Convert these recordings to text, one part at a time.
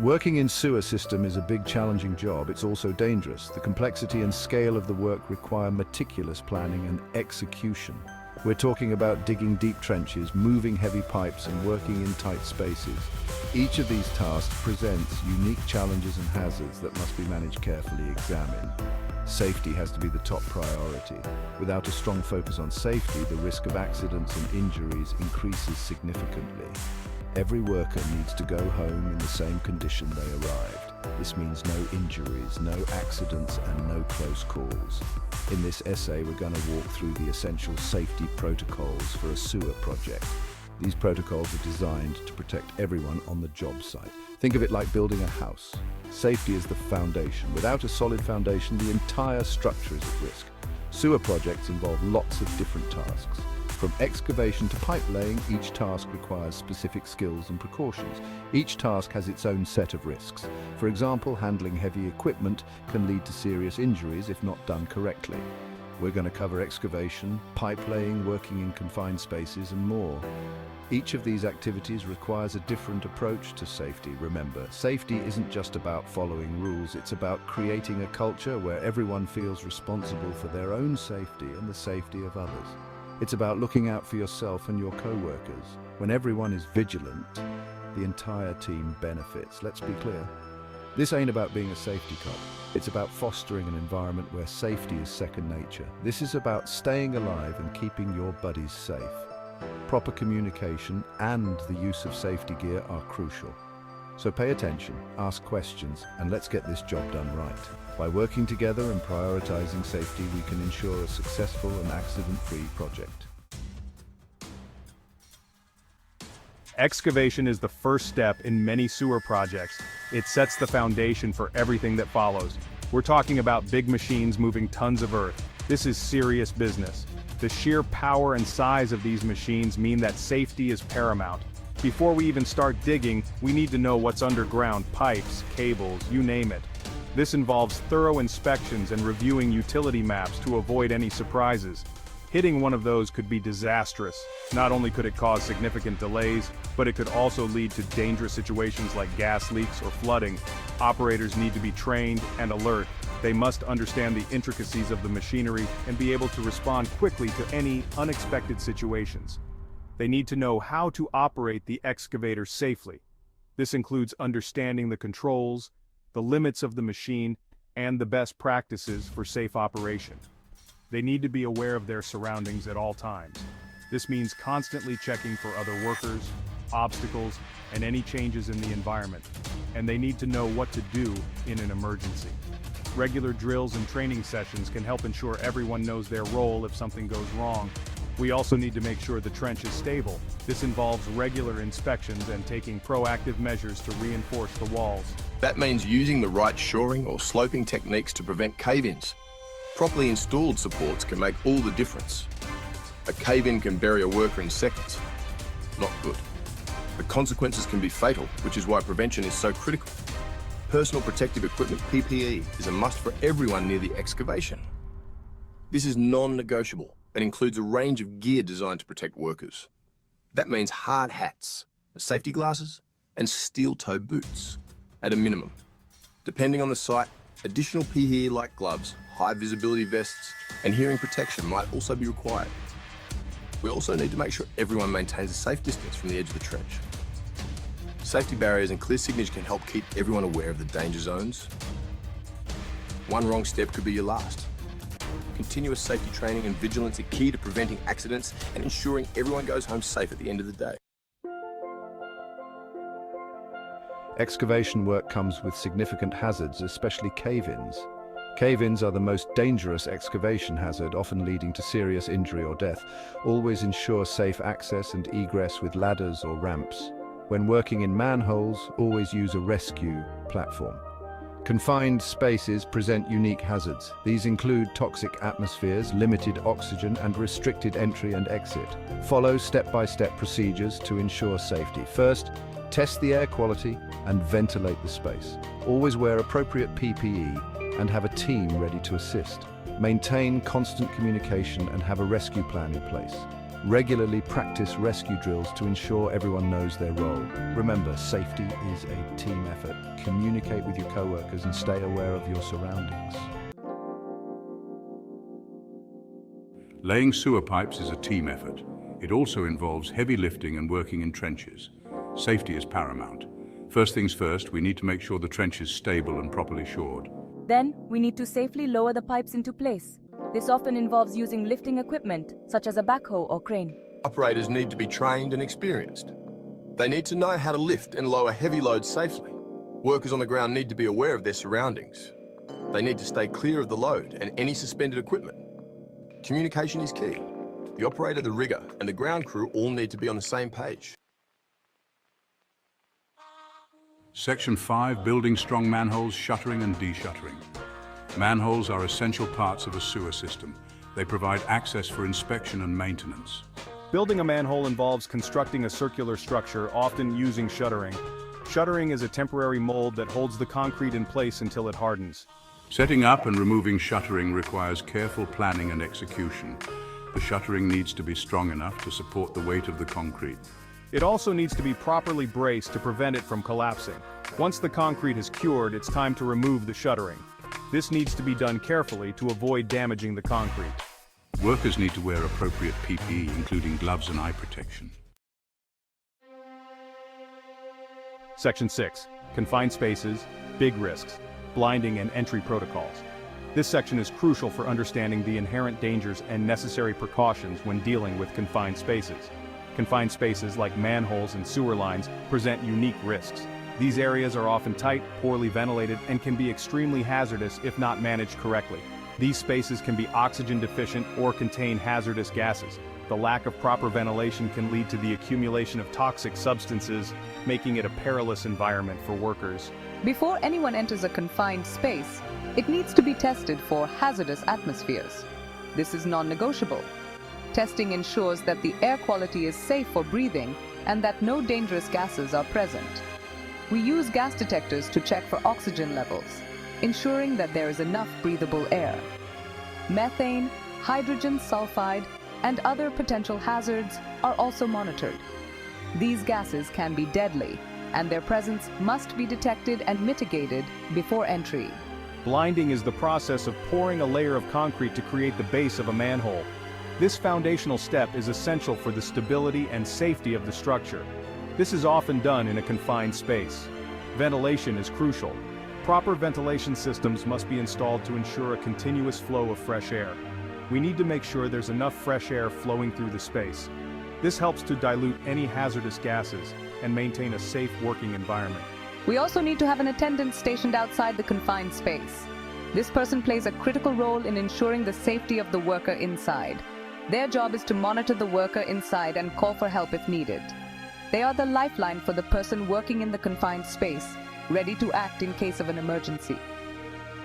Working in sewer system is a big challenging job. It's also dangerous. The complexity and scale of the work require meticulous planning and execution. We're talking about digging deep trenches, moving heavy pipes and working in tight spaces. Each of these tasks presents unique challenges and hazards that must be managed carefully, examined. Safety has to be the top priority. Without a strong focus on safety, the risk of accidents and injuries increases significantly. Every worker needs to go home in the same condition they arrived. This means no injuries, no accidents, and no close calls. In this essay, we're going to walk through the essential safety protocols for a sewer project. These protocols are designed to protect everyone on the job site. Think of it like building a house. Safety is the foundation. Without a solid foundation, the entire structure is at risk. Sewer projects involve lots of different tasks. From excavation to pipe laying, each task requires specific skills and precautions. Each task has its own set of risks. For example, handling heavy equipment can lead to serious injuries if not done correctly. We're going to cover excavation, pipe laying, working in confined spaces, and more. Each of these activities requires a different approach to safety. Remember, safety isn't just about following rules, it's about creating a culture where everyone feels responsible for their own safety and the safety of others. It's about looking out for yourself and your co-workers. When everyone is vigilant, the entire team benefits. Let's be clear. This ain't about being a safety cop. It's about fostering an environment where safety is second nature. This is about staying alive and keeping your buddies safe. Proper communication and the use of safety gear are crucial. So pay attention, ask questions, and let's get this job done right. By working together and prioritizing safety, we can ensure a successful and accident-free project. Excavation is the first step in many sewer projects. It sets the foundation for everything that follows. We're talking about big machines moving tons of earth. This is serious business. The sheer power and size of these machines mean that safety is paramount. Before we even start digging, we need to know what's underground: pipes, cables, you name it. This involves thorough inspections and reviewing utility maps to avoid any surprises. Hitting one of those could be disastrous. Not only could it cause significant delays, but it could also lead to dangerous situations like gas leaks or flooding. Operators need to be trained and alert. They must understand the intricacies of the machinery and be able to respond quickly to any unexpected situations. They need to know how to operate the excavator safely. This includes understanding the controls, the limits of the machine, and the best practices for safe operation. They need to be aware of their surroundings at all times. This means constantly checking for other workers, obstacles, and any changes in the environment. And they need to know what to do in an emergency. Regular drills and training sessions can help ensure everyone knows their role if something goes wrong. We also need to make sure the trench is stable. This involves regular inspections and taking proactive measures to reinforce the walls. That means using the right shoring or sloping techniques to prevent cave-ins. Properly installed supports can make all the difference. A cave-in can bury a worker in seconds. Not good. The consequences can be fatal, which is why prevention is so critical. Personal protective equipment, PPE, is a must for everyone near the excavation. This is non-negotiable and includes a range of gear designed to protect workers. That means hard hats, safety glasses, and steel-toe boots, at a minimum. Depending on the site, additional PPE like gloves, high visibility vests, and hearing protection might also be required. We also need to make sure everyone maintains a safe distance from the edge of the trench. Safety barriers and clear signage can help keep everyone aware of the danger zones. One wrong step could be your last. Continuous safety training and vigilance are key to preventing accidents and ensuring everyone goes home safe at the end of the day. Excavation work comes with significant hazards, especially cave-ins. Cave-ins are the most dangerous excavation hazard, often leading to serious injury or death. Always ensure safe access and egress with ladders or ramps. When working in manholes, always use a rescue platform. Confined spaces present unique hazards. These include toxic atmospheres, limited oxygen, and restricted entry and exit. Follow step-by-step procedures to ensure safety. First, test the air quality and ventilate the space. Always wear appropriate PPE and have a team ready to assist. Maintain constant communication and have a rescue plan in place. Regularly practice rescue drills to ensure everyone knows their role. Remember, safety is a team effort. Communicate with your co-workers and stay aware of your surroundings. Laying sewer pipes is a team effort. It also involves heavy lifting and working in trenches. Safety is paramount. First things first, we need to make sure the trench is stable and properly shored. Then, we need to safely lower the pipes into place. This often involves using lifting equipment, such as a backhoe or crane. Operators need to be trained and experienced. They need to know how to lift and lower heavy loads safely. Workers on the ground need to be aware of their surroundings. They need to stay clear of the load and any suspended equipment. Communication is key. The operator, the rigger, and the ground crew all need to be on the same page. Section 5, building strong manholes, shuttering and de-shuttering. Manholes are essential parts of a sewer system. They provide access for inspection and maintenance. Building a manhole involves constructing a circular structure, often using shuttering. Shuttering is a temporary mold that holds the concrete in place until it hardens. Setting up and removing shuttering requires careful planning and execution. The shuttering needs to be strong enough to support the weight of the concrete. It also needs to be properly braced to prevent it from collapsing. Once the concrete is cured, it's time to remove the shuttering. This needs to be done carefully to avoid damaging the concrete. Workers need to wear appropriate PPE, including gloves and eye protection. Section 6. Confined spaces, big risks, blinding and entry protocols. This section is crucial for understanding the inherent dangers and necessary precautions when dealing with confined spaces. Confined spaces like manholes and sewer lines present unique risks. These areas are often tight, poorly ventilated, and can be extremely hazardous if not managed correctly. These spaces can be oxygen deficient or contain hazardous gases. The lack of proper ventilation can lead to the accumulation of toxic substances, making it a perilous environment for workers. Before anyone enters a confined space, it needs to be tested for hazardous atmospheres. This is non-negotiable. Testing ensures that the air quality is safe for breathing and that no dangerous gases are present. We use gas detectors to check for oxygen levels, ensuring that there is enough breathable air. Methane, hydrogen sulfide, and other potential hazards are also monitored. These gases can be deadly, and their presence must be detected and mitigated before entry. Blinding is the process of pouring a layer of concrete to create the base of a manhole. This foundational step is essential for the stability and safety of the structure. This is often done in a confined space. Ventilation is crucial. Proper ventilation systems must be installed to ensure a continuous flow of fresh air. We need to make sure there's enough fresh air flowing through the space. This helps to dilute any hazardous gases and maintain a safe working environment. We also need to have an attendant stationed outside the confined space. This person plays a critical role in ensuring the safety of the worker inside. Their job is to monitor the worker inside and call for help if needed. They are the lifeline for the person working in the confined space, ready to act in case of an emergency.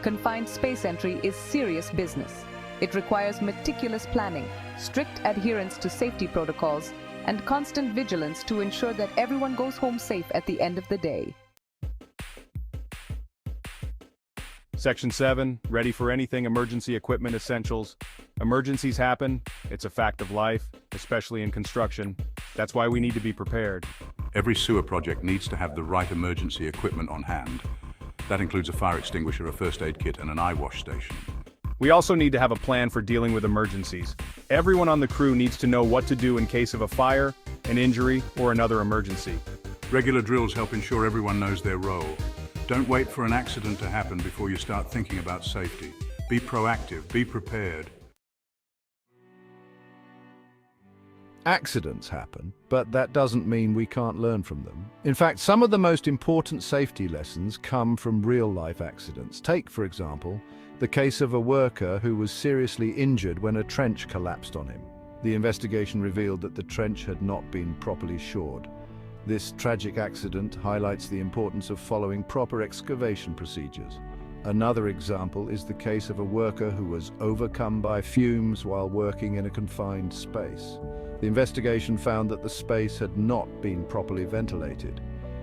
Confined space entry is serious business. It requires meticulous planning, strict adherence to safety protocols, and constant vigilance to ensure that everyone goes home safe at the end of the day. Section 7, ready for anything emergency equipment essentials. Emergencies happen, it's a fact of life, especially in construction. That's why we need to be prepared. Every sewer project needs to have the right emergency equipment on hand. That includes a fire extinguisher, a first aid kit, and an eye wash station. We also need to have a plan for dealing with emergencies. Everyone on the crew needs to know what to do in case of a fire, an injury, or another emergency. Regular drills help ensure everyone knows their role. Don't wait for an accident to happen before you start thinking about safety. Be proactive, be prepared. Accidents happen, but that doesn't mean we can't learn from them. In fact, some of the most important safety lessons come from real-life accidents. Take, for example, the case of a worker who was seriously injured when a trench collapsed on him. The investigation revealed that the trench had not been properly shored. This tragic accident highlights the importance of following proper excavation procedures. Another example is the case of a worker who was overcome by fumes while working in a confined space. The investigation found that the space had not been properly ventilated.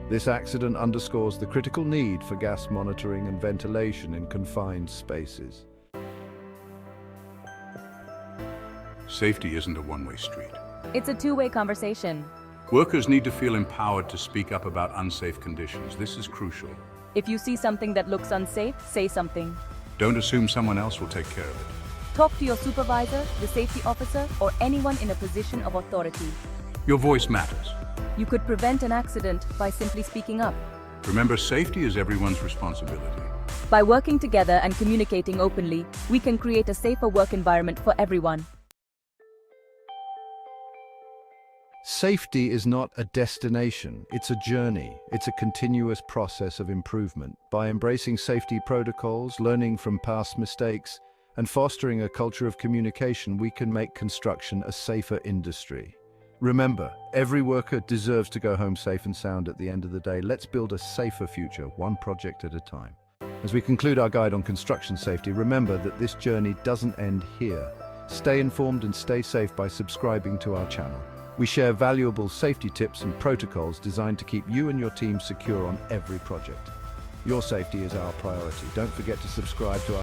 This accident underscores the critical need for gas monitoring and ventilation in confined spaces. Safety isn't a one-way street. It's a two-way conversation. Workers need to feel empowered to speak up about unsafe conditions. This is crucial. If you see something that looks unsafe, say something. Don't assume someone else will take care of it. Talk to your supervisor, the safety officer, or anyone in a position of authority. Your voice matters. You could prevent an accident by simply speaking up. Remember, safety is everyone's responsibility. By working together and communicating openly, we can create a safer work environment for everyone. Safety is not a destination, it's a journey. It's a continuous process of improvement. By embracing safety protocols, learning from past mistakes, and fostering a culture of communication, we can make construction a safer industry. Remember, every worker deserves to go home safe and sound at the end of the day. Let's build a safer future, one project at a time. As we conclude our guide on construction safety, remember that this journey doesn't end here. Stay informed and stay safe by subscribing to our channel. We share valuable safety tips and protocols designed to keep you and your team secure on every project. Your safety is our priority. Don't forget to subscribe to our